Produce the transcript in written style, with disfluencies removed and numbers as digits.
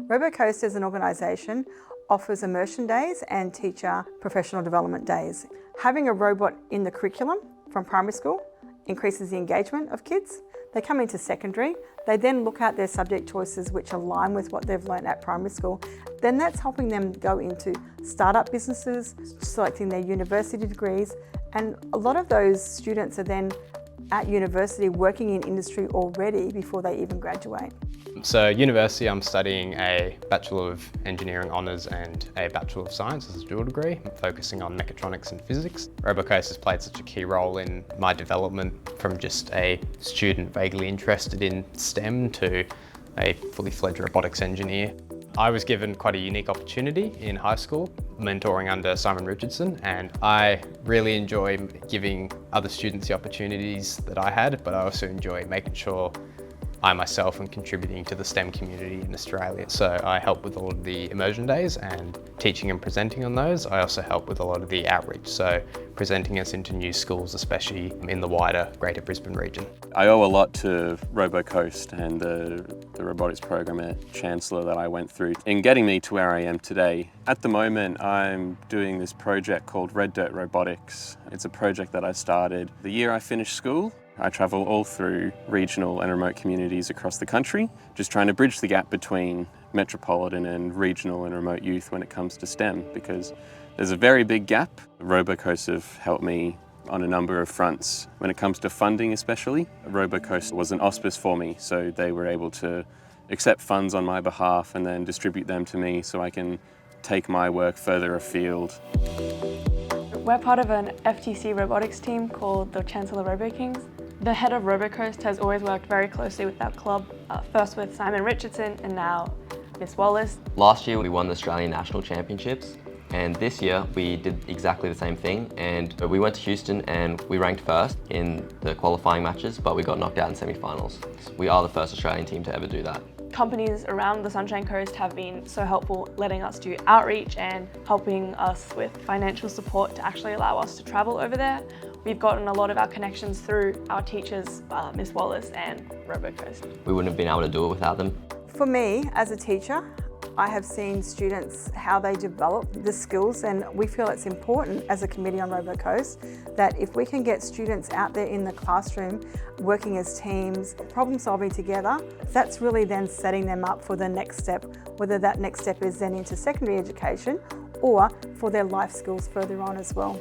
RoboCoast as an organisation offers immersion days and teacher professional development days. Having a robot in the curriculum from primary school increases the engagement of kids. They come into secondary, they then look at their subject choices which align with what they've learned at primary school. Then that's helping them go into startup businesses, selecting their university degrees, and a lot of those students are then at university working in industry already before they even graduate. So university, I'm studying a Bachelor of Engineering Honours and a Bachelor of Science as a dual degree, focusing on mechatronics and physics. RoboCoast has played such a key role in my development from just a student vaguely interested in STEM to a fully fledged robotics engineer. I was given quite a unique opportunity in high school, mentoring under Simon Richardson, and I really enjoy giving other students the opportunities that I had, but I also enjoy making sure I myself am contributing to the STEM community in Australia. So I help with all of the immersion days and teaching and presenting on those. I also help with a lot of the outreach, so presenting us into new schools, especially in the wider Greater Brisbane region. I owe a lot to RoboCoast and the robotics program at Chancellor that I went through in getting me to where I am today. At the moment, I'm doing this project called Red Dirt Robotics. It's a project that I started the year I finished school. I travel all through regional and remote communities across the country, just trying to bridge the gap between metropolitan and regional and remote youth when it comes to STEM, because there's a very big gap. RoboCoast have helped me on a number of fronts. When it comes to funding especially, RoboCoast was an auspice for me, so they were able to accept funds on my behalf and then distribute them to me so I can take my work further afield. We're part of an FTC robotics team called the Chancellor RoboKings. The head of RoboCoast has always worked very closely with that club, first with Simon Richardson and now Miss Wallace. Last year we won the Australian National Championships, and this year we did exactly the same thing, and we went to Houston and we ranked first in the qualifying matches, but we got knocked out in semi-finals. We are the first Australian team to ever do that. Companies around the Sunshine Coast have been so helpful, letting us do outreach and helping us with financial support to actually allow us to travel over there. We've gotten a lot of our connections through our teachers, Miss Wallace and RoboCoast. We wouldn't have been able to do it without them. For me, as a teacher, I have seen students, how they develop the skills, and we feel it's important as a committee on RoboCoast that if we can get students out there in the classroom working as teams, problem solving together, that's really then setting them up for the next step, whether that next step is then into secondary education or for their life skills further on as well.